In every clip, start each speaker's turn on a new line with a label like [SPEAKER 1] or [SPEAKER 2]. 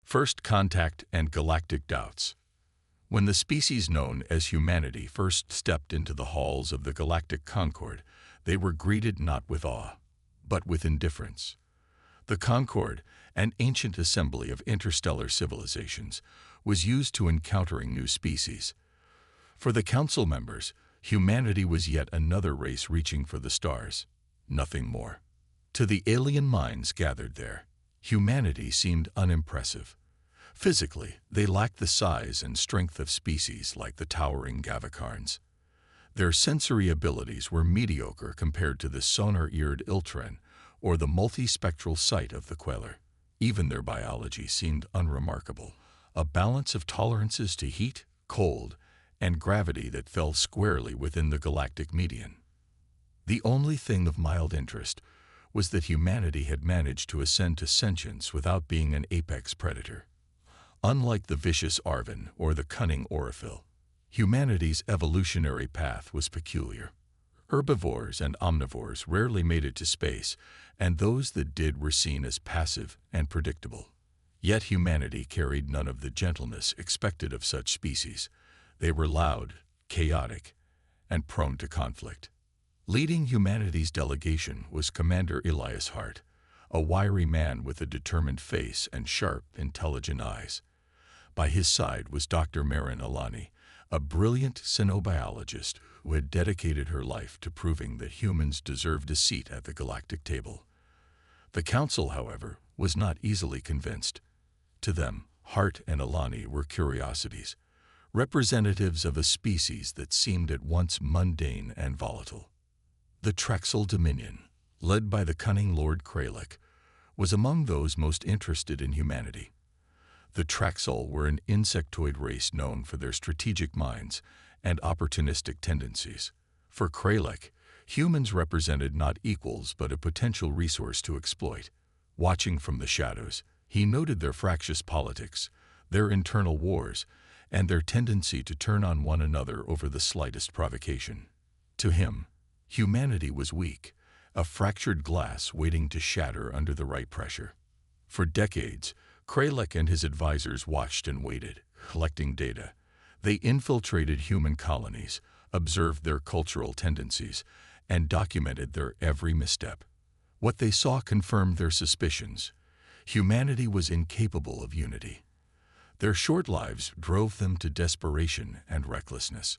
[SPEAKER 1] First contact and galactic doubts. When the species known as humanity first stepped into the halls of the Galactic Concord, they were greeted not with awe, but with indifference. The Concord, an ancient assembly of interstellar civilizations, was used to encountering new species. For the council members, humanity was yet another race reaching for the stars, nothing more. To the alien minds gathered there, humanity seemed unimpressive. Physically, they lacked the size and strength of species like the towering Gavacarns. Their sensory abilities were mediocre compared to the sonar-eared Iltren or the multispectral sight of the Queller. Even their biology seemed unremarkable, a balance of tolerances to heat, cold, and gravity that fell squarely within the galactic median. The only thing of mild interest was that humanity had managed to ascend to sentience without being an apex predator. Unlike the vicious Arvin or the cunning Orophil, humanity's evolutionary path was peculiar. Herbivores and omnivores rarely made it to space, and those that did were seen as passive and predictable. Yet humanity carried none of the gentleness expected of such species. They were loud, chaotic, and prone to conflict. Leading humanity's delegation was Commander Elias Hart, a wiry man with a determined face and sharp, intelligent eyes. By his side was Dr. Marin Alani, a brilliant xenobiologist who had dedicated her life to proving that humans deserved a seat at the galactic table. The council, however, was not easily convinced. To them, Hart and Alani were curiosities, representatives of a species that seemed at once mundane and volatile. The Traxal Dominion, led by the cunning Lord Kralik, was among those most interested in humanity. The Traxal were an insectoid race known for their strategic minds and opportunistic tendencies. For Kralik, humans represented not equals but a potential resource to exploit. Watching from the shadows, he noted their fractious politics, their internal wars, and their tendency to turn on one another over the slightest provocation. To him, humanity was weak, a fractured glass waiting to shatter under the right pressure. For decades, Kralik and his advisors watched and waited, collecting data. They infiltrated human colonies, observed their cultural tendencies, and documented their every misstep. What they saw confirmed their suspicions. Humanity was incapable of unity. Their short lives drove them to desperation and recklessness.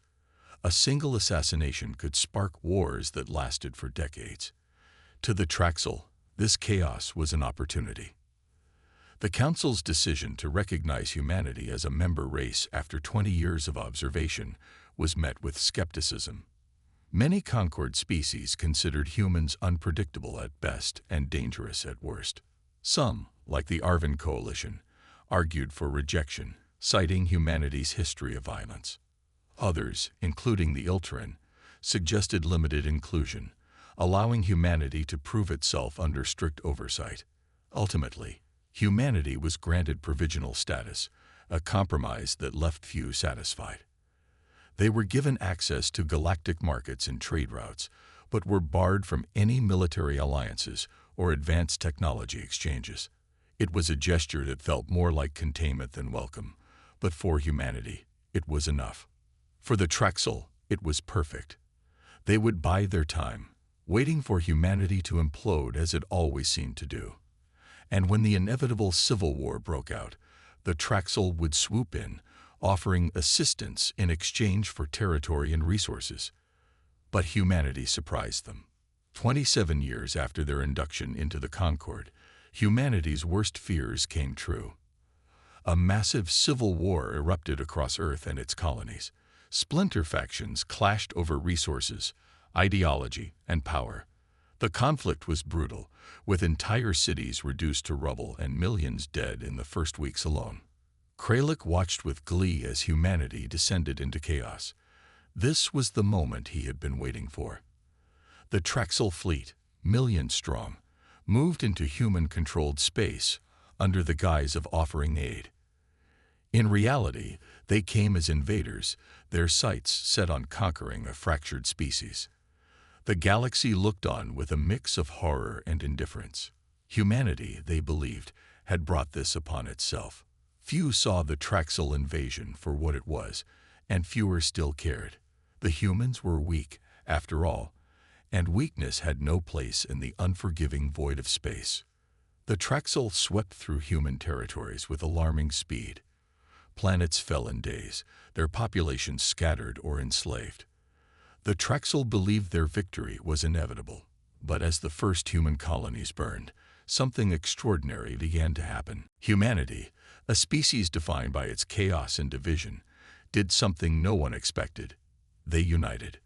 [SPEAKER 1] A single assassination could spark wars that lasted for decades. To the Traxal, this chaos was an opportunity. The Council's decision to recognize humanity as a member race after 20 years of observation was met with skepticism. Many Concord species considered humans unpredictable at best and dangerous at worst. Some, like the Arvin Coalition, argued for rejection, citing humanity's history of violence. Others, including the Iltren, suggested limited inclusion, allowing humanity to prove itself under strict oversight. Ultimately, humanity was granted provisional status, a compromise that left few satisfied. They were given access to galactic markets and trade routes, but were barred from any military alliances or advanced technology exchanges. It was a gesture that felt more like containment than welcome, but for humanity, it was enough. For the Traxal, it was perfect. They would bide their time, waiting for humanity to implode as it always seemed to do. And when the inevitable civil war broke out, the Traxal would swoop in, offering assistance in exchange for territory and resources. But humanity surprised them. 27 years after their induction into the Concord, humanity's worst fears came true. A massive civil war erupted across Earth and its colonies. Splinter factions clashed over resources, ideology, and power. The conflict was brutal, with entire cities reduced to rubble and millions dead in the first weeks alone. Kralik watched with glee as humanity descended into chaos. This was the moment he had been waiting for. The Traxal fleet, millions strong, moved into human-controlled space under the guise of offering aid. In reality, they came as invaders, their sights set on conquering a fractured species. The galaxy looked on with a mix of horror and indifference. Humanity, they believed, had brought this upon itself. Few saw the Traxal invasion for what it was, and fewer still cared. The humans were weak, after all, and weakness had no place in the unforgiving void of space. The Traxal swept through human territories with alarming speed. Planets fell in days, their populations scattered or enslaved. The Traxal believed their victory was inevitable, but as the first human colonies burned, something extraordinary began to happen. Humanity, a species defined by its chaos and division, did something no one expected. They united.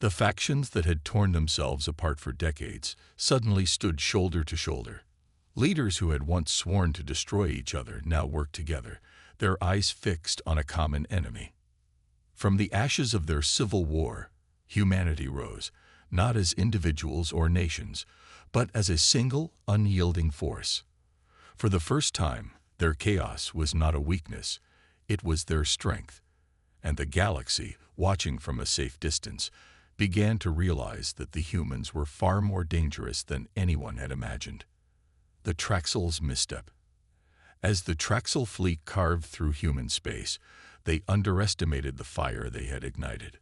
[SPEAKER 1] The factions that had torn themselves apart for decades suddenly stood shoulder to shoulder. Leaders who had once sworn to destroy each other now worked together, their eyes fixed on a common enemy. From the ashes of their civil war, humanity rose, not as individuals or nations, but as a single, unyielding force. For the first time, their chaos was not a weakness, it was their strength. And the galaxy, watching from a safe distance, began to realize that the humans were far more dangerous than anyone had imagined. The Traxal's misstep. As the Traxal fleet carved through human space, they underestimated the fire they had ignited.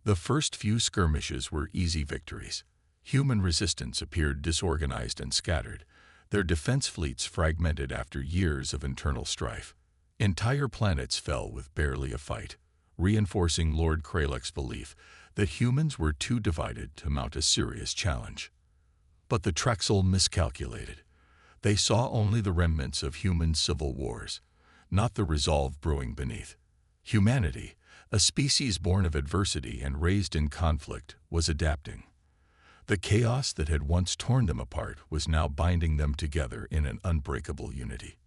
[SPEAKER 1] The first few skirmishes were easy victories. Human resistance appeared disorganized and scattered, their defense fleets fragmented after years of internal strife. Entire planets fell with barely a fight, reinforcing Lord Kralek's belief that humans were too divided to mount a serious challenge. But the Traxal miscalculated. They saw only the remnants of human civil wars, not the resolve brewing beneath. Humanity, a species born of adversity and raised in conflict, was adapting. The chaos that had once torn them apart was now binding them together in an unbreakable unity.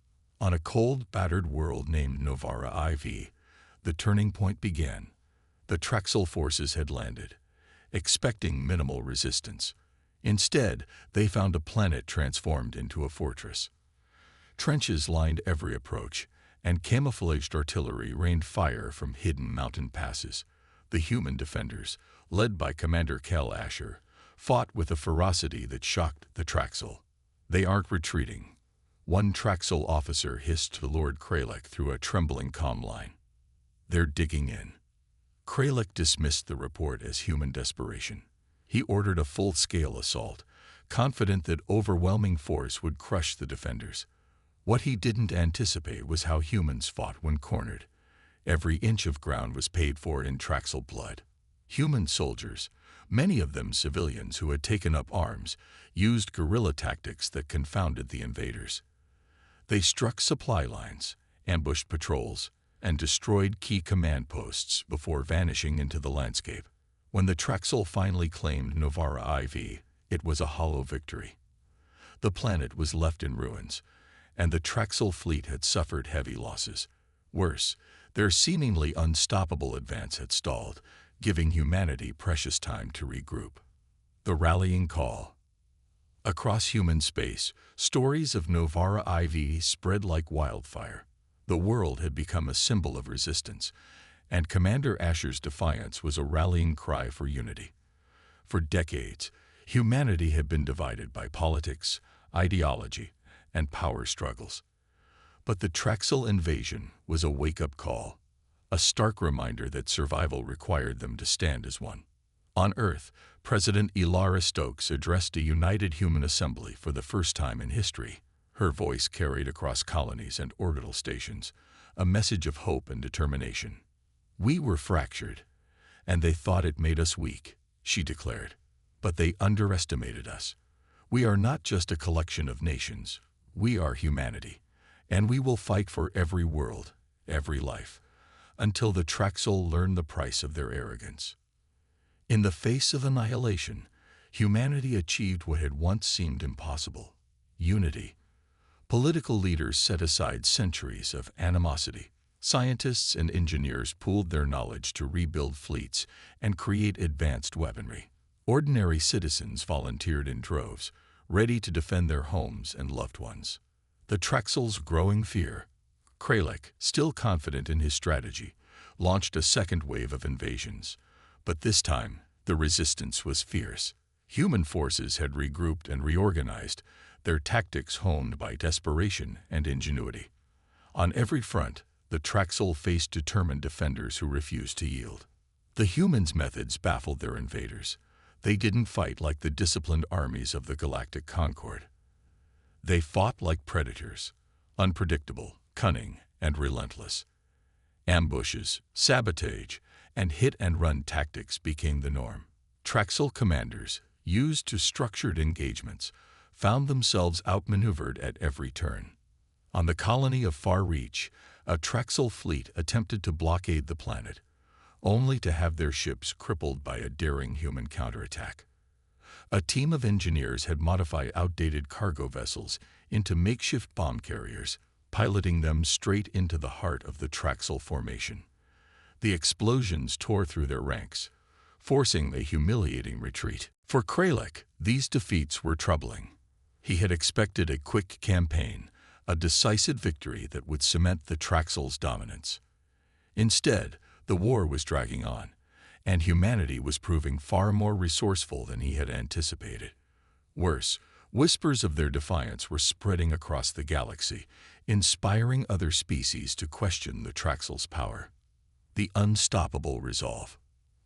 [SPEAKER 1] On a cold, battered world named Novara IV, the turning point began. The Traxal forces had landed, expecting minimal resistance. Instead, they found a planet transformed into a fortress. Trenches lined every approach, and camouflaged artillery rained fire from hidden mountain passes. The human defenders, led by Commander Kel Asher, fought with a ferocity that shocked the Traxal. "They aren't retreating," one Traxal officer hissed to Lord Kralek through a trembling comm line. "They're digging in." Kralek dismissed the report as human desperation. He ordered a full-scale assault, confident that overwhelming force would crush the defenders. What he didn't anticipate was how humans fought when cornered. Every inch of ground was paid for in Traxal blood. Human soldiers, many of them civilians who had taken up arms, used guerrilla tactics that confounded the invaders. They struck supply lines, ambushed patrols, and destroyed key command posts before vanishing into the landscape. When the Traxal finally claimed Novara IV, it was a hollow victory. The planet was left in ruins, and the Traxal fleet had suffered heavy losses. Worse, their seemingly unstoppable advance had stalled, giving humanity precious time to regroup. The rallying call. Across human space, stories of Novara IV spread like wildfire. The world had become a symbol of resistance, and Commander Asher's defiance was a rallying cry for unity. For decades, humanity had been divided by politics, ideology, and power struggles. But the Traxal invasion was a wake-up call, a stark reminder that survival required them to stand as one. On Earth, President Ilara Stokes addressed a united human assembly for the first time in history. Her voice carried across colonies and orbital stations, a message of hope and determination. "We were fractured, and they thought it made us weak," she declared. "But they underestimated us. We are not just a collection of nations. We are humanity, and we will fight for every world, every life, until the Traxal learn the price of their arrogance." In the face of annihilation, humanity achieved what had once seemed impossible: unity. Political leaders set aside centuries of animosity. Scientists and engineers pooled their knowledge to rebuild fleets and create advanced weaponry. Ordinary citizens volunteered in droves, ready to defend their homes and loved ones. The Traxal's growing fear. Kralek, still confident in his strategy, launched a second wave of invasions. But this time, the resistance was fierce. Human forces had regrouped and reorganized, their tactics honed by desperation and ingenuity. On every front, the Traxal faced determined defenders who refused to yield. The humans' methods baffled their invaders. They didn't fight like the disciplined armies of the Galactic Concord. They fought like predators, unpredictable, cunning, and relentless. Ambushes, sabotage, and hit-and-run tactics became the norm. Traxal commanders, used to structured engagements, found themselves outmaneuvered at every turn. On the colony of Far Reach, a Traxal fleet attempted to blockade the planet, only to have their ships crippled by a daring human counterattack. A team of engineers had modified outdated cargo vessels into makeshift bomb carriers, piloting them straight into the heart of the Traxal formation. The explosions tore through their ranks, forcing a humiliating retreat. For Kralek, these defeats were troubling. He had expected a quick campaign, a decisive victory that would cement the Traxal's dominance. Instead, the war was dragging on, and humanity was proving far more resourceful than he had anticipated. Worse, whispers of their defiance were spreading across the galaxy, inspiring other species to question the Traxal's power. The unstoppable resolve.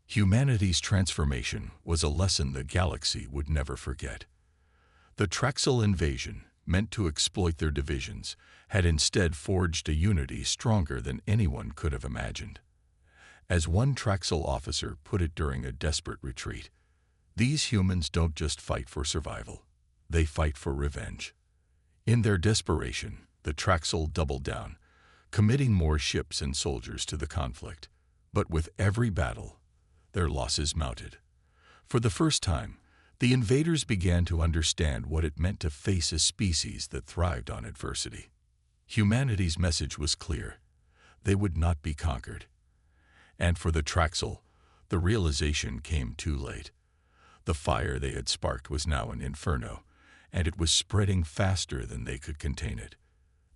[SPEAKER 1] Humanity's transformation was a lesson the galaxy would never forget. The Traxal invasion, meant to exploit their divisions, had instead forged a unity stronger than anyone could have imagined. As one Traxal officer put it during a desperate retreat, "These humans don't just fight for survival, they fight for revenge." In their desperation, the Traxal doubled down, committing more ships and soldiers to the conflict. But with every battle, their losses mounted. For the first time, the invaders began to understand what it meant to face a species that thrived on adversity. Humanity's message was clear: they would not be conquered. And for the Traxal, the realization came too late. The fire they had sparked was now an inferno, and it was spreading faster than they could contain it.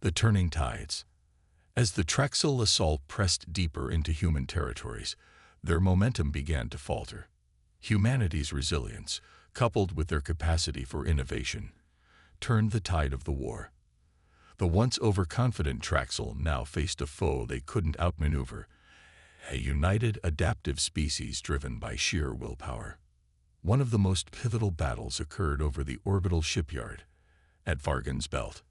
[SPEAKER 1] The turning tides. As the Traxal assault pressed deeper into human territories, their momentum began to falter. Humanity's resilience, coupled with their capacity for innovation, turned the tide of the war. The once overconfident Traxal now faced a foe they couldn't outmaneuver, a united, adaptive species driven by sheer willpower. One of the most pivotal battles occurred over the orbital shipyard at Vargan's Belt.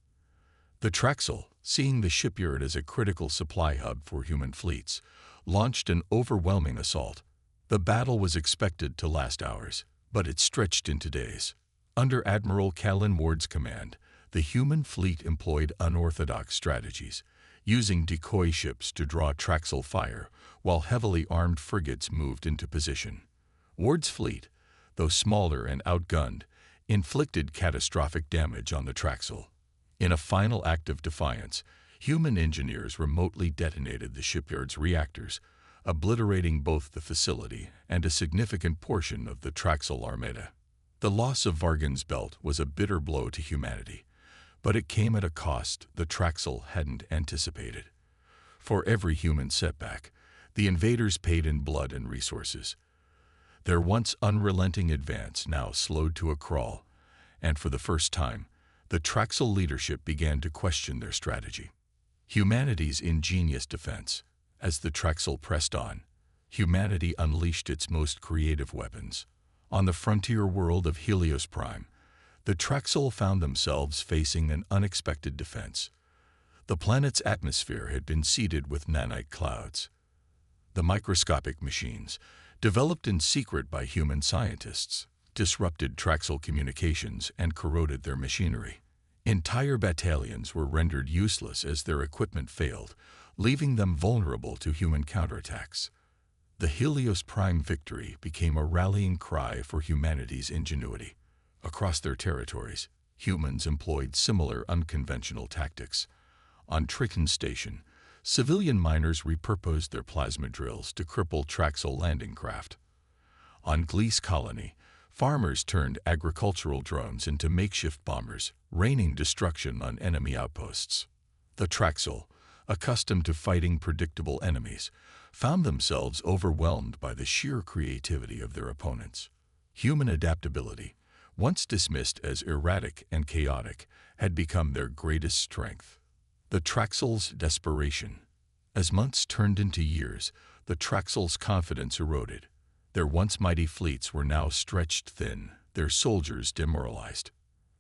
[SPEAKER 1] The Traxal, seeing the shipyard as a critical supply hub for human fleets, launched an overwhelming assault. The battle was expected to last hours, but it stretched into days. Under Admiral Callan Ward's command, the human fleet employed unorthodox strategies, using decoy ships to draw Traxal fire, while heavily armed frigates moved into position. Ward's fleet, though smaller and outgunned, inflicted catastrophic damage on the Traxal. In a final act of defiance, human engineers remotely detonated the shipyard's reactors, obliterating both the facility and a significant portion of the Traxal armada. The loss of Vargan's Belt was a bitter blow to humanity, but it came at a cost the Traxal hadn't anticipated. For every human setback, the invaders paid in blood and resources. Their once unrelenting advance now slowed to a crawl, and for the first time, the Traxal leadership began to question their strategy. Humanity's ingenious defense. As the Traxal pressed on, humanity unleashed its most creative weapons. On the frontier world of Helios Prime, the Traxal found themselves facing an unexpected defense. The planet's atmosphere had been seeded with nanite clouds. The microscopic machines, developed in secret by human scientists, disrupted Traxal communications and corroded their machinery. Entire battalions were rendered useless as their equipment failed, leaving them vulnerable to human counterattacks. The Helios Prime victory became a rallying cry for humanity's ingenuity. Across their territories, humans employed similar unconventional tactics. On Triton Station, civilian miners repurposed their plasma drills to cripple Traxal landing craft. On Gliese Colony, farmers turned agricultural drones into makeshift bombers, raining destruction on enemy outposts. The Traxal, accustomed to fighting predictable enemies, found themselves overwhelmed by the sheer creativity of their opponents. Human adaptability, once dismissed as erratic and chaotic, had become their greatest strength. The Traxal's desperation. As months turned into years, the Traxal's confidence eroded. Their once mighty fleets were now stretched thin, their soldiers demoralized.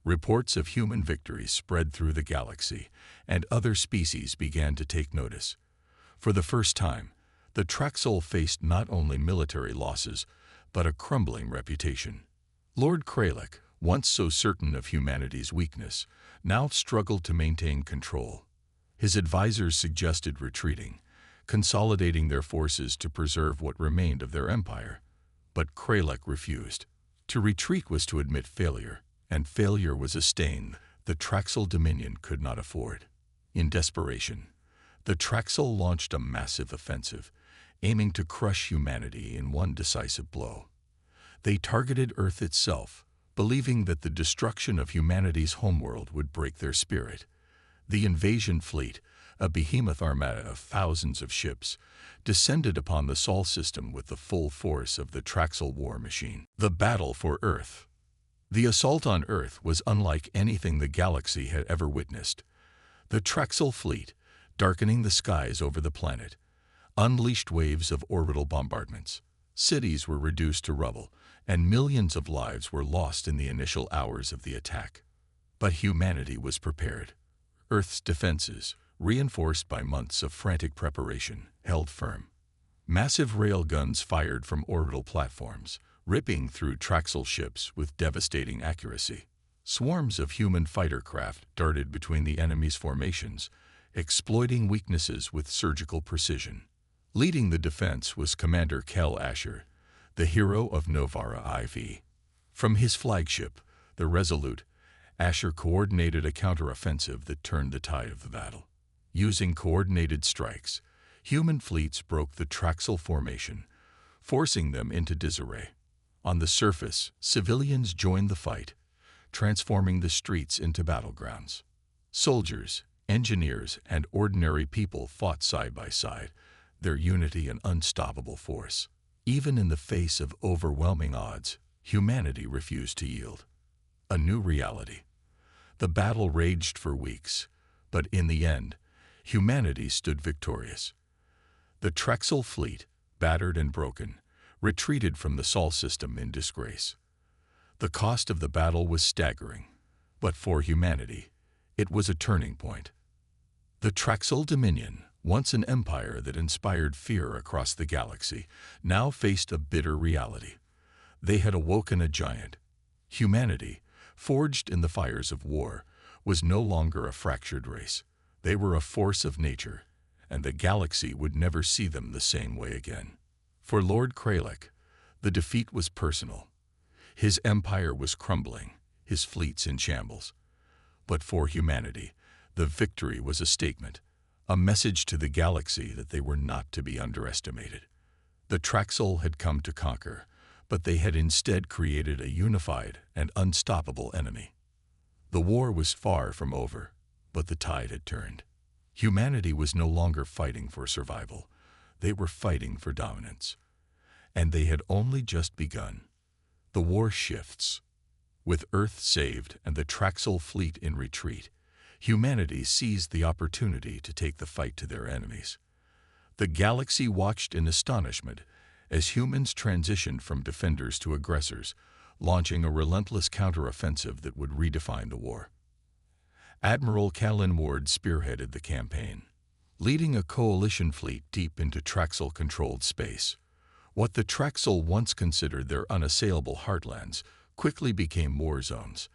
[SPEAKER 1] Reports of human victories spread through the galaxy, and other species began to take notice. For the first time, the Traxal faced not only military losses, but a crumbling reputation. Lord Kralik, once so certain of humanity's weakness, now struggled to maintain control. His advisors suggested retreating, consolidating their forces to preserve what remained of their empire. But Kralik refused. To retreat was to admit failure, and failure was a stain the Traxal Dominion could not afford. In desperation, the Traxal launched a massive offensive, aiming to crush humanity in one decisive blow. They targeted Earth itself, believing that the destruction of humanity's homeworld would break their spirit. The invasion fleet, a behemoth armada of thousands of ships, descended upon the Sol system with the full force of the Traxal war machine. The battle for Earth. The assault on Earth was unlike anything the galaxy had ever witnessed. The Traxal fleet, darkening the skies over the planet, unleashed waves of orbital bombardments. Cities were reduced to rubble, and millions of lives were lost in the initial hours of the attack. But humanity was prepared. Earth's defenses, reinforced by months of frantic preparation, held firm. Massive rail guns fired from orbital platforms, ripping through Traxal ships with devastating accuracy. Swarms of human fighter craft darted between the enemy's formations, exploiting weaknesses with surgical precision. Leading the defense was Commander Kel Asher, the hero of Novara IV. From his flagship, the Resolute, Asher coordinated a counteroffensive that turned the tide of the battle. Using coordinated strikes, human fleets broke the Traxal formation, forcing them into disarray. On the surface, civilians joined the fight, transforming the streets into battlegrounds. Soldiers, engineers, and ordinary people fought side by side, their unity an unstoppable force. Even in the face of overwhelming odds, humanity refused to yield. A new reality. The battle raged for weeks, but in the end, humanity stood victorious. The Traxal fleet, battered and broken, retreated from the Sol system in disgrace. The cost of the battle was staggering, but for humanity, it was a turning point. The Traxal Dominion, once an empire that inspired fear across the galaxy, now faced a bitter reality. They had awoken a giant. Humanity, forged in the fires of war, was no longer a fractured race. They were a force of nature, and the galaxy would never see them the same way again. For Lord Kralik, the defeat was personal. His empire was crumbling, his fleets in shambles. But for humanity, the victory was a statement, a message to the galaxy that they were not to be underestimated. The Traxal had come to conquer, but they had instead created a unified and unstoppable enemy. The war was far from over, but the tide had turned. Humanity was no longer fighting for survival. They were fighting for dominance. And they had only just begun. The war shifts. With Earth saved and the Traxal fleet in retreat, humanity seized the opportunity to take the fight to their enemies. The galaxy watched in astonishment as humans transitioned from defenders to aggressors, launching a relentless counteroffensive that would redefine the war. Admiral Callan Ward spearheaded the campaign, leading a coalition fleet deep into Traxal-controlled space. What the Traxal once considered their unassailable heartlands quickly became war zones.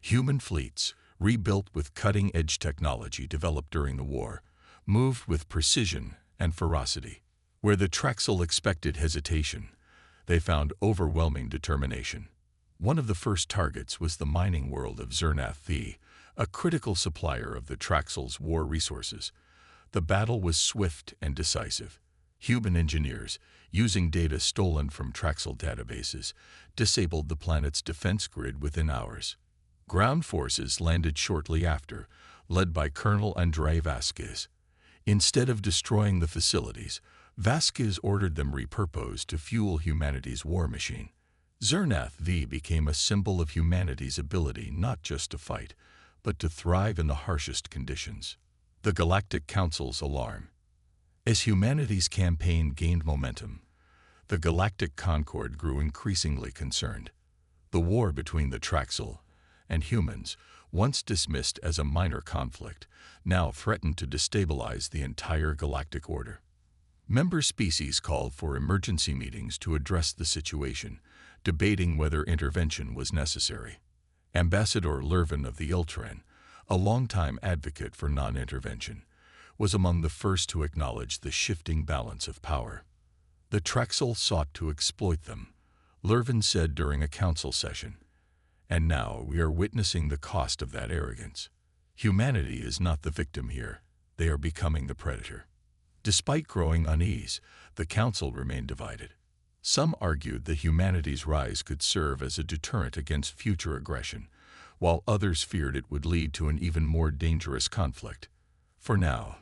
[SPEAKER 1] Human fleets, rebuilt with cutting-edge technology developed during the war, moved with precision and ferocity. Where the Traxal expected hesitation, they found overwhelming determination. One of the first targets was the mining world of Zernath V, a critical supplier of the Traxal's war resources. The battle was swift and decisive. Human engineers, using data stolen from Traxal databases, disabled the planet's defense grid within hours. Ground forces landed shortly after, led by Colonel Andrei Vasquez. Instead of destroying the facilities, Vasquez ordered them repurposed to fuel humanity's war machine. Zernath V became a symbol of humanity's ability not just to fight, but to thrive in the harshest conditions. The Galactic Council's alarm. As humanity's campaign gained momentum, the Galactic Concord grew increasingly concerned. The war between the Traxal and humans, once dismissed as a minor conflict, now threatened to destabilize the entire galactic order. Member species called for emergency meetings to address the situation, debating whether intervention was necessary. Ambassador Lurvin of the Iltran, a longtime advocate for non-intervention, was among the first to acknowledge the shifting balance of power. The Traxal sought to exploit them, Lurvin said during a council session. And now we are witnessing the cost of that arrogance. Humanity is not the victim here. They are becoming the predator. Despite growing unease, the council remained divided. Some argued that humanity's rise could serve as a deterrent against future aggression, while others feared it would lead to an even more dangerous conflict. For now,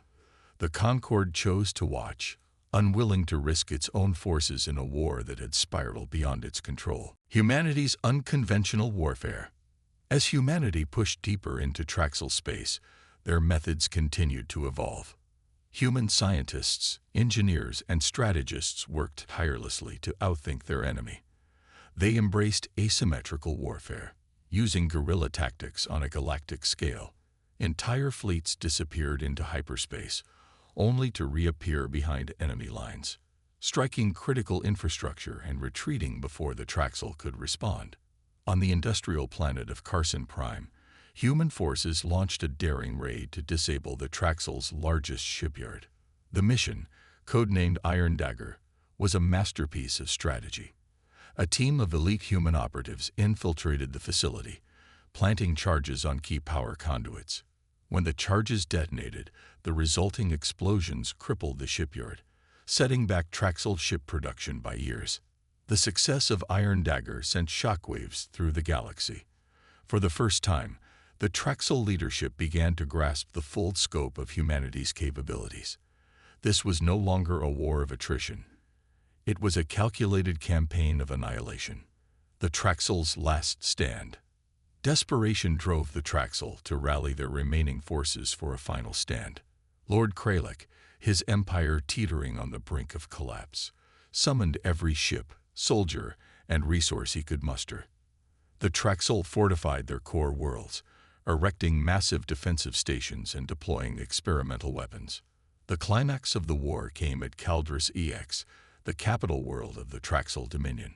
[SPEAKER 1] the Concord chose to watch, unwilling to risk its own forces in a war that had spiraled beyond its control. Humanity's unconventional warfare. As humanity pushed deeper into Traxal space, their methods continued to evolve. Human scientists, engineers, and strategists worked tirelessly to outthink their enemy. They embraced asymmetrical warfare, using guerrilla tactics on a galactic scale. Entire fleets disappeared into hyperspace, only to reappear behind enemy lines, striking critical infrastructure and retreating before the Traxal could respond. On the industrial planet of Carson Prime, human forces launched a daring raid to disable the Traxal's largest shipyard. The mission, codenamed Iron Dagger, was a masterpiece of strategy. A team of elite human operatives infiltrated the facility, planting charges on key power conduits. When the charges detonated, the resulting explosions crippled the shipyard, setting back Traxal ship production by years. The success of Iron Dagger sent shockwaves through the galaxy. For the first time, the Traxal leadership began to grasp the full scope of humanity's capabilities. This was no longer a war of attrition. It was a calculated campaign of annihilation. The Traxal's last stand. Desperation drove the Traxal to rally their remaining forces for a final stand. Lord Kralik, his empire teetering on the brink of collapse, summoned every ship, soldier, and resource he could muster. The Traxal fortified their core worlds, erecting massive defensive stations and deploying experimental weapons. The climax of the war came at Caldris EX, the capital world of the Traxal Dominion.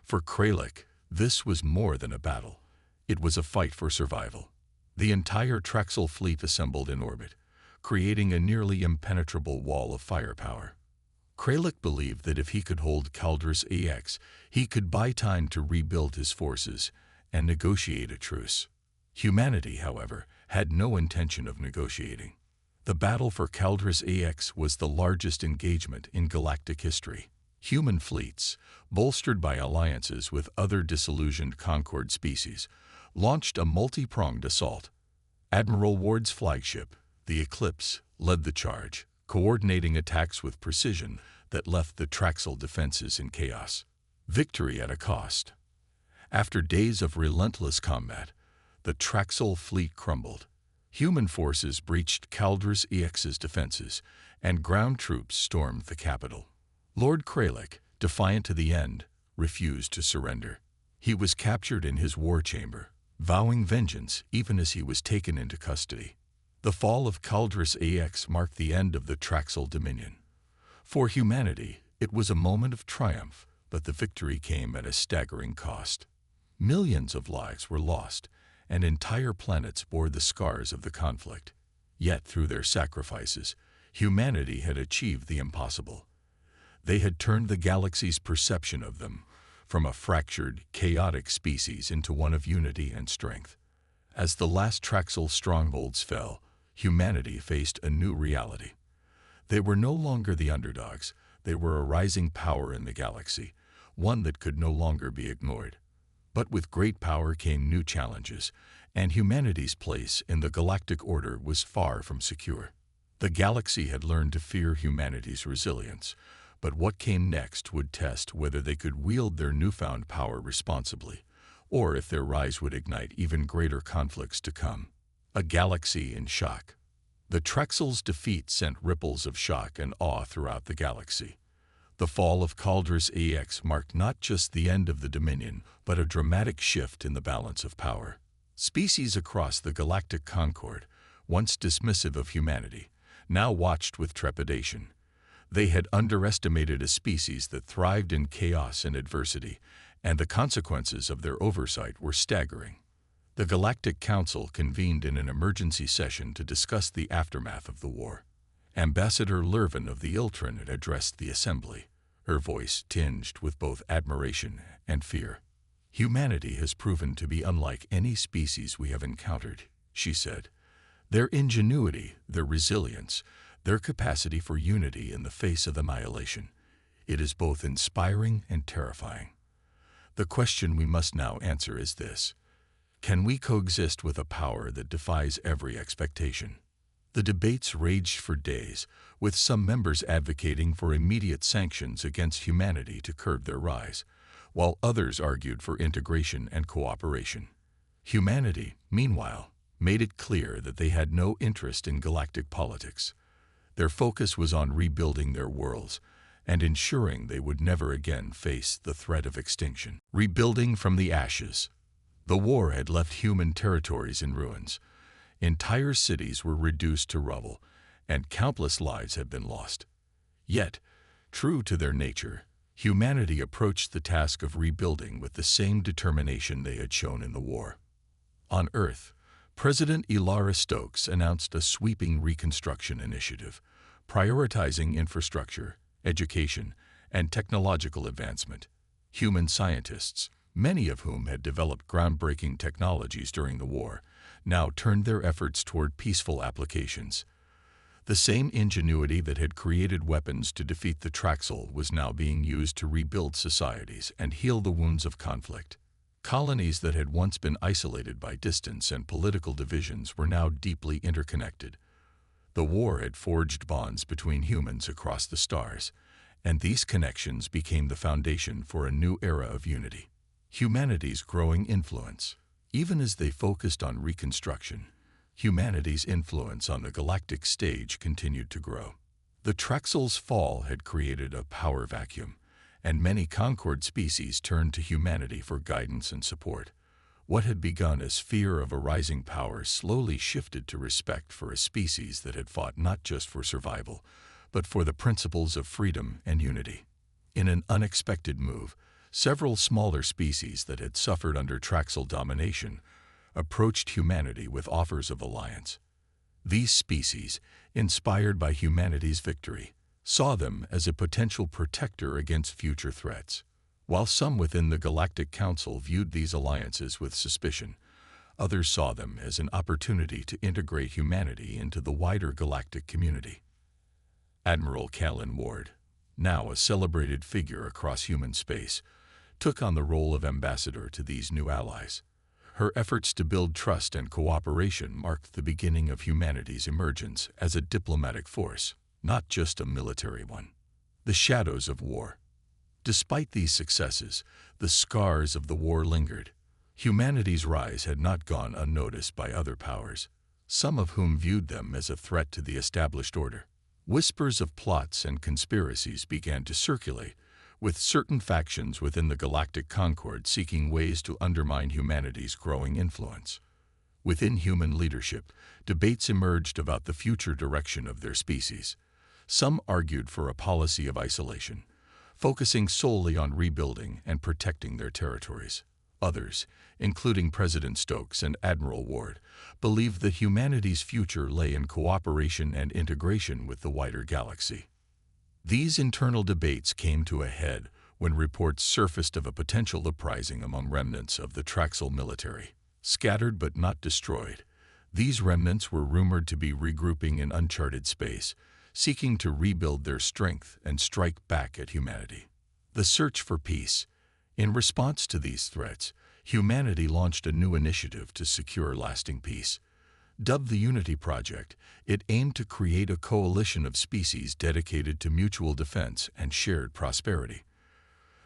[SPEAKER 1] For Kralik, this was more than a battle. It was a fight for survival. The entire Traxal fleet assembled in orbit, creating a nearly impenetrable wall of firepower. Kralik believed that if he could hold Caldris EX, he could buy time to rebuild his forces and negotiate a truce. Humanity, however, had no intention of negotiating. The battle for Caldris EX was the largest engagement in galactic history. Human fleets, bolstered by alliances with other disillusioned Concord species, launched a multi-pronged assault. Admiral Ward's flagship, the Eclipse, led the charge, coordinating attacks with precision that left the Traxal defenses in chaos. Victory at a cost. After days of relentless combat, the Traxal fleet crumbled. Human forces breached Caldris EX's defenses, and ground troops stormed the capital. Lord Kralik, defiant to the end, refused to surrender. He was captured in his war chamber, vowing vengeance even as he was taken into custody. The fall of Caldris EX marked the end of the Traxal Dominion. For humanity, it was a moment of triumph, but the victory came at a staggering cost. Millions of lives were lost, and entire planets bore the scars of the conflict. Yet through their sacrifices, humanity had achieved the impossible. They had turned the galaxy's perception of them from a fractured, chaotic species into one of unity and strength. As the last Traxal strongholds fell, humanity faced a new reality. They were no longer the underdogs. They were a rising power in the galaxy, one that could no longer be ignored. But with great power came new challenges, and humanity's place in the galactic order was far from secure. The galaxy had learned to fear humanity's resilience, but what came next would test whether they could wield their newfound power responsibly, or if their rise would ignite even greater conflicts to come. A galaxy in shock. The Traxal's defeat sent ripples of shock and awe throughout the galaxy. The fall of Caldrus EX marked not just the end of the Dominion, but a dramatic shift in the balance of power. Species across the galactic concord, once dismissive of humanity, now watched with trepidation. They had underestimated a species that thrived in chaos and adversity, and the consequences of their oversight were staggering. The Galactic Council convened in an emergency session to discuss the aftermath of the war. Ambassador Lurvan of the Iltran had addressed the assembly, her voice tinged with both admiration and fear. "Humanity has proven to be unlike any species we have encountered," she said. "Their ingenuity, their resilience, their capacity for unity in the face of annihilation. It is both inspiring and terrifying. The question we must now answer is this: can we coexist with a power that defies every expectation?" The debates raged for days, with some members advocating for immediate sanctions against humanity to curb their rise, while others argued for integration and cooperation. Humanity, meanwhile, made it clear that they had no interest in galactic politics. Their focus was on rebuilding their worlds and ensuring they would never again face the threat of extinction. Rebuilding from the ashes. The war had left human territories in ruins. Entire cities were reduced to rubble, and countless lives had been lost. Yet, true to their nature, humanity approached the task of rebuilding with the same determination they had shown in the war. On Earth, President Ilara Stokes announced a sweeping reconstruction initiative, prioritizing infrastructure, education, and technological advancement. Human scientists, many of whom had developed groundbreaking technologies during the war, now turned their efforts toward peaceful applications. The same ingenuity that had created weapons to defeat the Traxal was now being used to rebuild societies and heal the wounds of conflict. Colonies that had once been isolated by distance and political divisions were now deeply interconnected. The war had forged bonds between humans across the stars, and these connections became the foundation for a new era of unity. Humanity's growing influence. Even as they focused on reconstruction, humanity's influence on the galactic stage continued to grow. The Traxal's fall had created a power vacuum, and many Concord species turned to humanity for guidance and support. What had begun as fear of a rising power slowly shifted to respect for a species that had fought not just for survival, but for the principles of freedom and unity. In an unexpected move, several smaller species that had suffered under Traxal domination approached humanity with offers of alliance. These species, inspired by humanity's victory, saw them as a potential protector against future threats. While some within the Galactic Council viewed these alliances with suspicion, others saw them as an opportunity to integrate humanity into the wider galactic community. Admiral Callan Ward, now a celebrated figure across human space, took on the role of ambassador to these new allies. Her efforts to build trust and cooperation marked the beginning of humanity's emergence as a diplomatic force, not just a military one. The shadows of war. Despite these successes, the scars of the war lingered. Humanity's rise had not gone unnoticed by other powers, some of whom viewed them as a threat to the established order. Whispers of plots and conspiracies began to circulate, with certain factions within the Galactic Concord seeking ways to undermine humanity's growing influence. Within human leadership, debates emerged about the future direction of their species. Some argued for a policy of isolation, focusing solely on rebuilding and protecting their territories. Others, including President Stokes and Admiral Ward, believed that humanity's future lay in cooperation and integration with the wider galaxy. These internal debates came to a head when reports surfaced of a potential uprising among remnants of the Traxal military. Scattered but not destroyed, these remnants were rumored to be regrouping in uncharted space, seeking to rebuild their strength and strike back at humanity. The search for peace. In response to these threats, humanity launched a new initiative to secure lasting peace. Dubbed the Unity Project, it aimed to create a coalition of species dedicated to mutual defense and shared prosperity.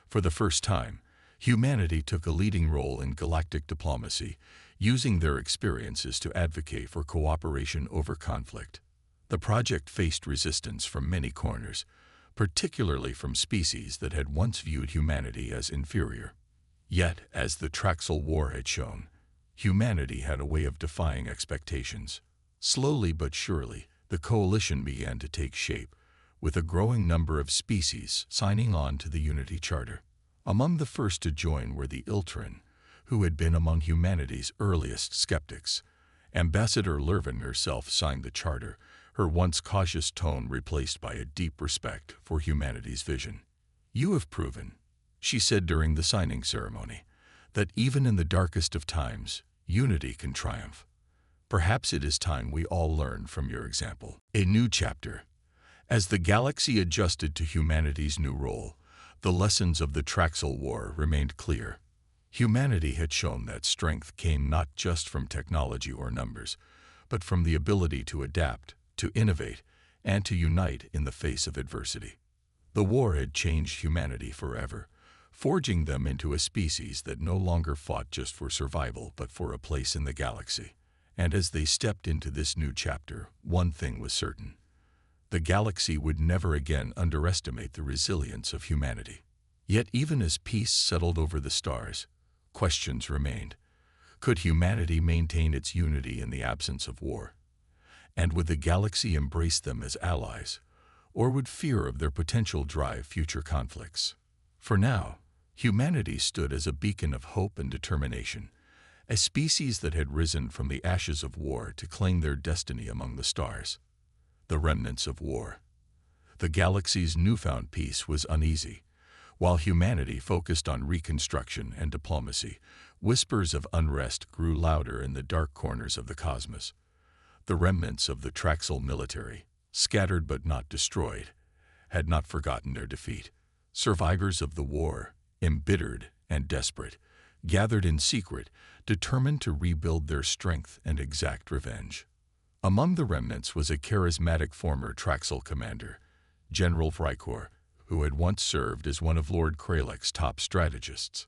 [SPEAKER 1] For the first time, humanity took a leading role in galactic diplomacy, using their experiences to advocate for cooperation over conflict. The project faced resistance from many corners, particularly from species that had once viewed humanity as inferior. Yet, as the Traxal War had shown, humanity had a way of defying expectations. Slowly but surely, the coalition began to take shape, with a growing number of species signing on to the Unity Charter. Among the first to join were the Iltran, who had been among humanity's earliest skeptics. Ambassador Lurven herself signed the charter, her once cautious tone replaced by a deep respect for humanity's vision. "You have proven," she said during the signing ceremony, "that even in the darkest of times, unity can triumph. Perhaps it is time we all learn from your example." A new chapter. As the galaxy adjusted to humanity's new role, the lessons of the Traxal War remained clear. Humanity had shown that strength came not just from technology or numbers, but from the ability to adapt, to innovate, and to unite in the face of adversity. The war had changed humanity forever, forging them into a species that no longer fought just for survival but for a place in the galaxy. And as they stepped into this new chapter, one thing was certain. The galaxy would never again underestimate the resilience of humanity. Yet even as peace settled over the stars, questions remained. Could humanity maintain its unity in the absence of war? And would the galaxy embrace them as allies, or would fear of their potential drive future conflicts? For now, humanity stood as a beacon of hope and determination, a species that had risen from the ashes of war to claim their destiny among the stars. The remnants of war. The galaxy's newfound peace was uneasy. While humanity focused on reconstruction and diplomacy, whispers of unrest grew louder in the dark corners of the cosmos. The remnants of the Traxal military, scattered but not destroyed, had not forgotten their defeat. Survivors of the war, embittered and desperate, gathered in secret, determined to rebuild their strength and exact revenge. Among the remnants was a charismatic former Traxal commander, General Vrykor, who had once served as one of Lord Kralek's top strategists.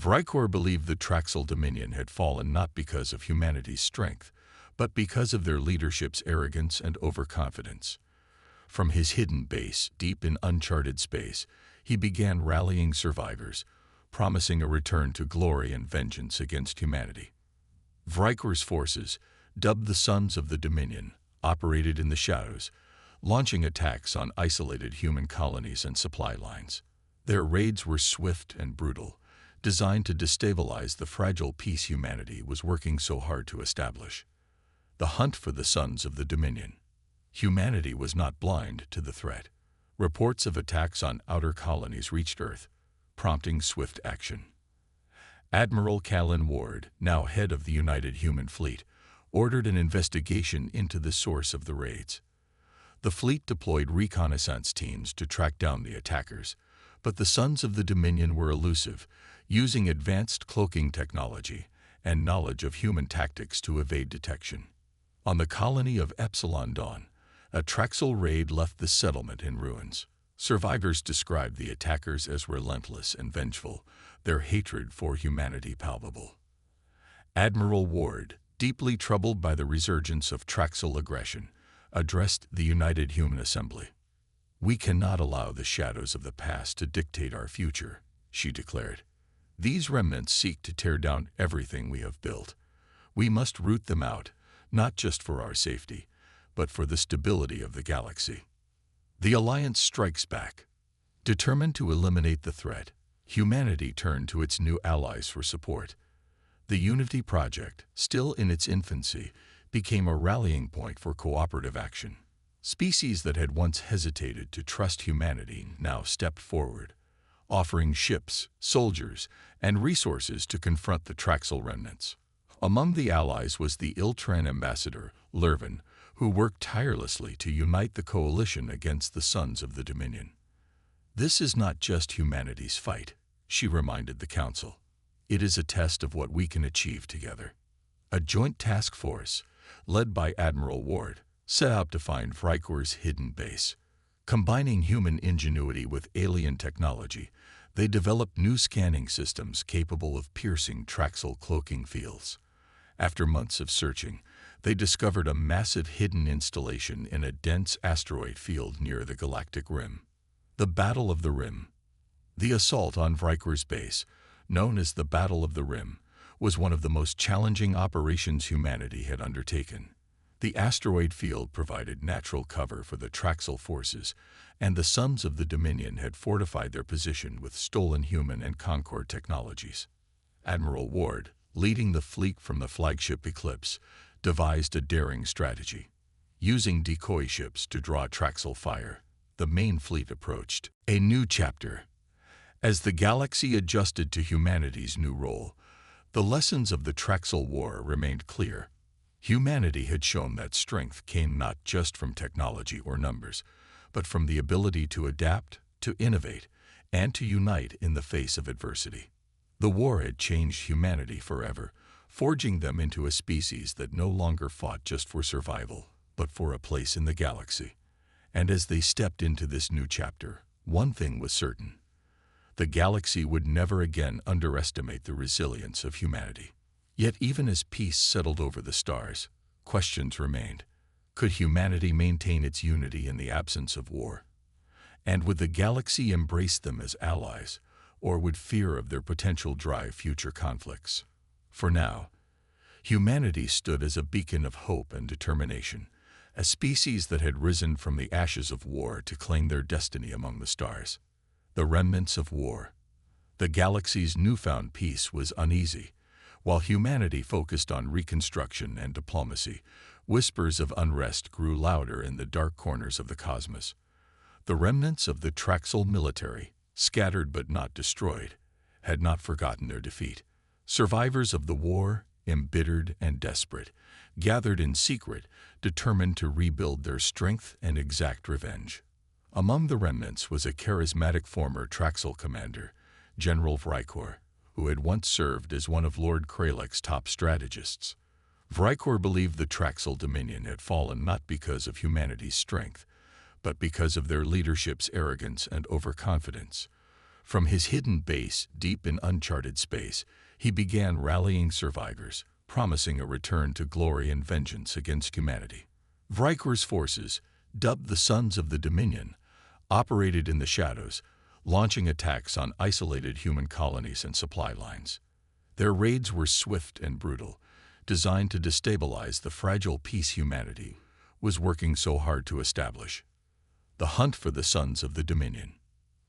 [SPEAKER 1] Vrykor believed the Traxal Dominion had fallen not because of humanity's strength, but because of their leadership's arrogance and overconfidence. From his hidden base, deep in uncharted space, he began rallying survivors, promising a return to glory and vengeance against humanity. Vrykor's forces, dubbed the Sons of the Dominion, operated in the shadows, launching attacks on isolated human colonies and supply lines. Their raids were swift and brutal, designed to destabilize the fragile peace humanity was working so hard to establish. The hunt for the Sons of the Dominion. Humanity was not blind to the threat. Reports of attacks on outer colonies reached Earth, prompting swift action. Admiral Callan Ward, now head of the United Human Fleet, ordered an investigation into the source of the raids. The fleet deployed reconnaissance teams to track down the attackers, but the Sons of the Dominion were elusive, using advanced cloaking technology and knowledge of human tactics to evade detection. On the colony of Epsilon Dawn, a Traxal raid left the settlement in ruins. Survivors described the attackers as relentless and vengeful, their hatred for humanity palpable. Admiral Ward, deeply troubled by the resurgence of Traxal aggression, addressed the United Human Assembly. "We cannot allow the shadows of the past to dictate our future," she declared. "These remnants seek to tear down everything we have built. We must root them out, not just for our safety, but for the stability of the galaxy." The Alliance strikes back. Determined to eliminate the threat, humanity turned to its new allies for support. The Unity Project, still in its infancy, became a rallying point for cooperative action. Species that had once hesitated to trust humanity now stepped forward, offering ships, soldiers, and resources to confront the Traxal remnants. Among the allies was the Iltran ambassador, Lurven, who worked tirelessly to unite the coalition against the Sons of the Dominion. "This is not just humanity's fight," she reminded the Council. "It is a test of what we can achieve together." A joint task force, led by Admiral Ward, set out to find Vrykor's hidden base. Combining human ingenuity with alien technology, they developed new scanning systems capable of piercing Traxal cloaking fields. After months of searching, they discovered a massive hidden installation in a dense asteroid field near the galactic rim. The Battle of the Rim. The assault on Vrikor's base, known as the Battle of the Rim, was one of the most challenging operations humanity had undertaken. The asteroid field provided natural cover for the Traxal forces, and the Sons of the Dominion had fortified their position with stolen human and Concord technologies. Admiral Ward, leading the fleet from the flagship Eclipse, devised a daring strategy. Using decoy ships to draw Traxal fire, the main fleet approached. A new chapter. As the galaxy adjusted to humanity's new role, the lessons of the Traxal War remained clear. Humanity had shown that strength came not just from technology or numbers, but from the ability to adapt, to innovate, and to unite in the face of adversity. The war had changed humanity forever, forging them into a species that no longer fought just for survival, but for a place in the galaxy. And as they stepped into this new chapter, one thing was certain. The galaxy would never again underestimate the resilience of humanity. Yet even as peace settled over the stars, questions remained. Could humanity maintain its unity in the absence of war? And would the galaxy embrace them as allies, or would fear of their potential drive future conflicts? For now, humanity stood as a beacon of hope and determination, a species that had risen from the ashes of war to claim their destiny among the stars. The remnants of war. The galaxy's newfound peace was uneasy. While humanity focused on reconstruction and diplomacy, whispers of unrest grew louder in the dark corners of the cosmos. The remnants of the Traxal military, scattered but not destroyed, had not forgotten their defeat. Survivors of the war, embittered and desperate, gathered in secret, determined to rebuild their strength and exact revenge. Among the remnants was a charismatic former Traxal commander, General Vrikor, who had once served as one of Lord Kralek's top strategists. Vrikor believed the Traxal Dominion had fallen not because of humanity's strength, but because of their leadership's arrogance and overconfidence. From his hidden base deep in uncharted space, he began rallying survivors, promising a return to glory and vengeance against humanity. Vrikor's forces, dubbed the Sons of the Dominion, operated in the shadows, launching attacks on isolated human colonies and supply lines. Their raids were swift and brutal, designed to destabilize the fragile peace humanity was working so hard to establish. The hunt for the Sons of the Dominion.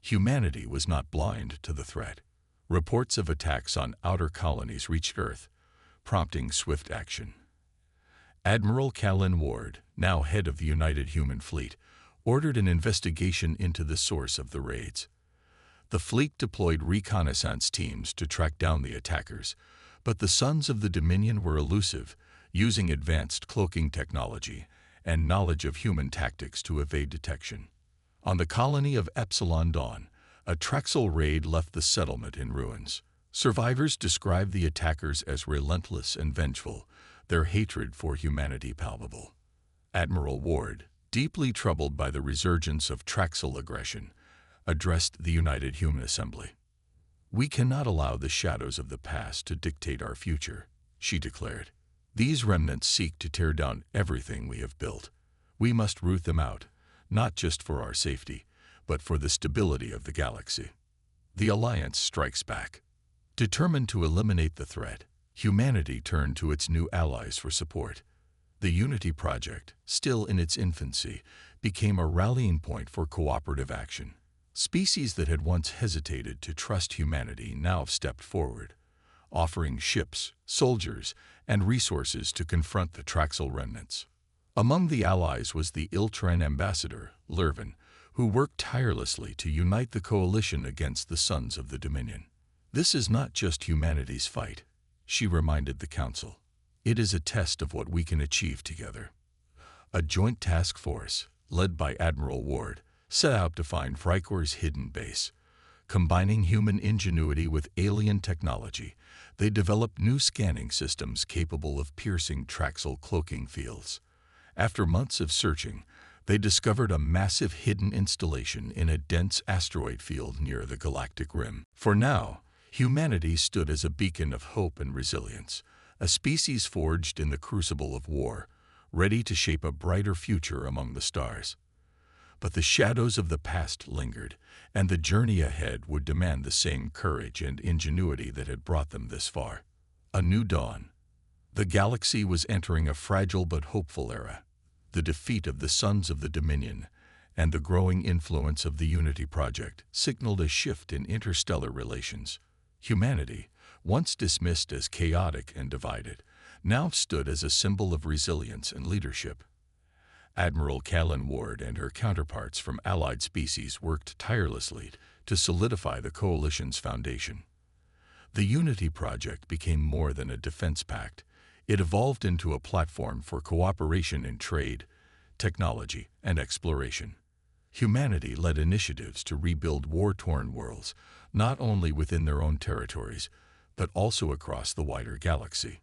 [SPEAKER 1] Humanity was not blind to the threat. Reports of attacks on outer colonies reached Earth, prompting swift action. Admiral Callan Ward, now head of the United Human Fleet, ordered an investigation into the source of the raids. The fleet deployed reconnaissance teams to track down the attackers, but the Sons of the Dominion were elusive, using advanced cloaking technology and knowledge of human tactics to evade detection. On the colony of Epsilon Dawn, a Traxal raid left the settlement in ruins. Survivors described the attackers as relentless and vengeful, their hatred for humanity palpable. Admiral Ward, deeply troubled by the resurgence of Traxal aggression, addressed the United Human Assembly. "We cannot allow the shadows of the past to dictate our future," she declared. "These remnants seek to tear down everything we have built. We must root them out, not just for our safety, but for the stability of the galaxy." The Alliance strikes back. Determined to eliminate the threat, humanity turned to its new allies for support. The Unity Project, still in its infancy, became a rallying point for cooperative action. Species that had once hesitated to trust humanity now stepped forward, offering ships, soldiers, and resources to confront the Traxal remnants. Among the allies was the Iltran ambassador, Lurvin, who worked tirelessly to unite the coalition against the Sons of the Dominion. "This is not just humanity's fight," she reminded the Council. "It is a test of what we can achieve together." A joint task force, led by Admiral Ward, set out to find Vrikor's hidden base. Combining human ingenuity with alien technology, they developed new scanning systems capable of piercing Traxal cloaking fields. After months of searching, they discovered a massive hidden installation in a dense asteroid field near the galactic rim. For now, humanity stood as a beacon of hope and resilience, a species forged in the crucible of war, ready to shape a brighter future among the stars. But the shadows of the past lingered, and the journey ahead would demand the same courage and ingenuity that had brought them this far. A new dawn. The galaxy was entering a fragile but hopeful era. The defeat of the Sons of the Dominion and the growing influence of the Unity Project signaled a shift in interstellar relations. Humanity, once dismissed as chaotic and divided, now stood as a symbol of resilience and leadership. Admiral Callan Ward and her counterparts from allied species worked tirelessly to solidify the coalition's foundation. The Unity Project became more than a defense pact. It evolved into a platform for cooperation in trade, technology, and exploration. Humanity led initiatives to rebuild war-torn worlds, not only within their own territories, but also across the wider galaxy.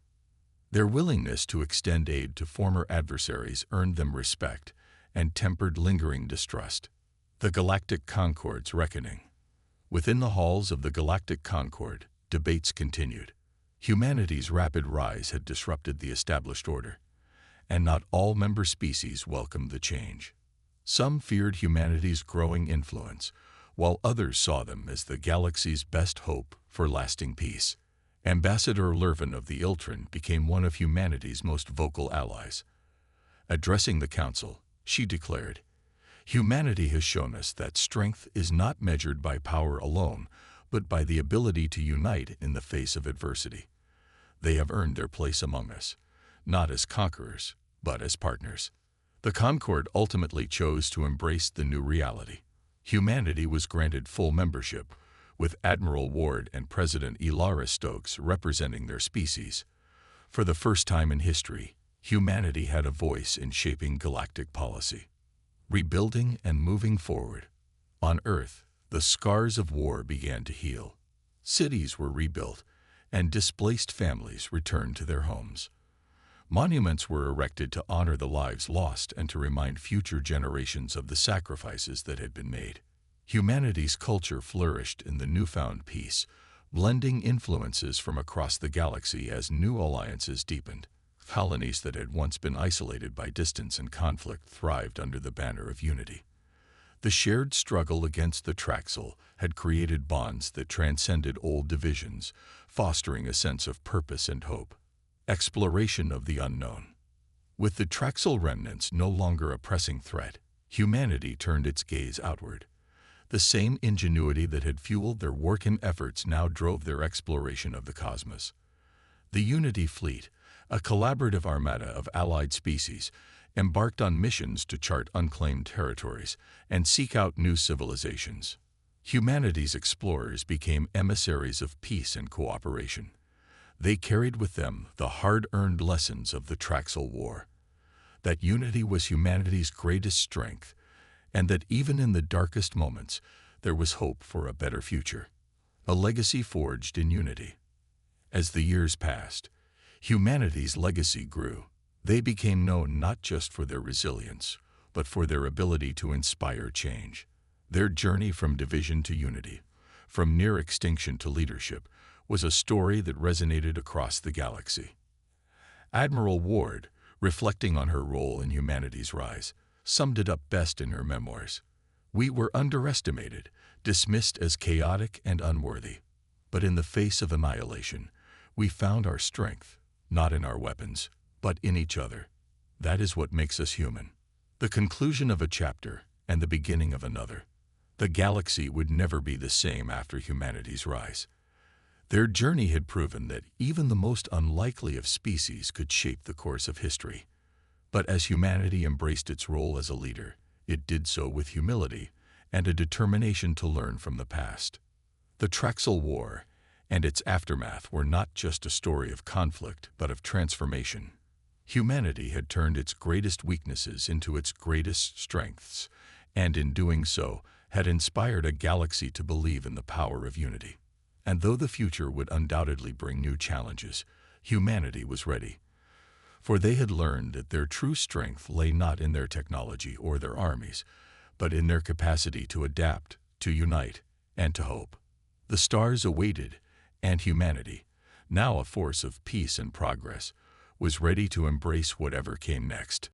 [SPEAKER 1] Their willingness to extend aid to former adversaries earned them respect and tempered lingering distrust. The Galactic Concord's reckoning. Within the halls of the Galactic Concord, debates continued. Humanity's rapid rise had disrupted the established order, and not all member species welcomed the change. Some feared humanity's growing influence, while others saw them as the galaxy's best hope for lasting peace. Ambassador Lurvin of the Iltran became one of humanity's most vocal allies. Addressing the Council, she declared, "Humanity has shown us that strength is not measured by power alone, but by the ability to unite in the face of adversity. They have earned their place among us, not as conquerors, but as partners." The Concord ultimately chose to embrace the new reality. Humanity was granted full membership, with Admiral Ward and President Elara Stokes representing their species. For the first time in history, humanity had a voice in shaping galactic policy. Rebuilding and moving forward. On Earth, the scars of war began to heal. Cities were rebuilt, and displaced families returned to their homes. Monuments were erected to honor the lives lost and to remind future generations of the sacrifices that had been made. Humanity's culture flourished in the newfound peace, blending influences from across the galaxy as new alliances deepened. Colonies that had once been isolated by distance and conflict thrived under the banner of unity. The shared struggle against the Traxal had created bonds that transcended old divisions, fostering a sense of purpose and hope. Exploration of the unknown. With the Traxal remnants no longer a pressing threat, humanity turned its gaze outward. The same ingenuity that had fueled their wartime efforts now drove their exploration of the cosmos. The Unity Fleet, a collaborative armada of allied species, embarked on missions to chart unclaimed territories and seek out new civilizations. Humanity's explorers became emissaries of peace and cooperation. They carried with them the hard-earned lessons of the Traxal War, that unity was humanity's greatest strength, and that even in the darkest moments, there was hope for a better future. A legacy forged in unity. As the years passed, humanity's legacy grew. They became known not just for their resilience, but for their ability to inspire change. Their journey from division to unity, from near extinction to leadership, was a story that resonated across the galaxy. Admiral Ward, reflecting on her role in humanity's rise, summed it up best in her memoirs. "We were underestimated, dismissed as chaotic and unworthy. But in the face of annihilation, we found our strength, not in our weapons, but in each other. That is what makes us human." The conclusion of a chapter and the beginning of another. The galaxy would never be the same after humanity's rise. Their journey had proven that even the most unlikely of species could shape the course of history. But as humanity embraced its role as a leader, it did so with humility and a determination to learn from the past. The Traxal War and its aftermath were not just a story of conflict, but of transformation. Humanity had turned its greatest weaknesses into its greatest strengths, and in doing so, had inspired a galaxy to believe in the power of unity. And though the future would undoubtedly bring new challenges, humanity was ready. For they had learned that their true strength lay not in their technology or their armies, but in their capacity to adapt, to unite, and to hope. The stars awaited, and humanity, now a force of peace and progress, was ready to embrace whatever came next.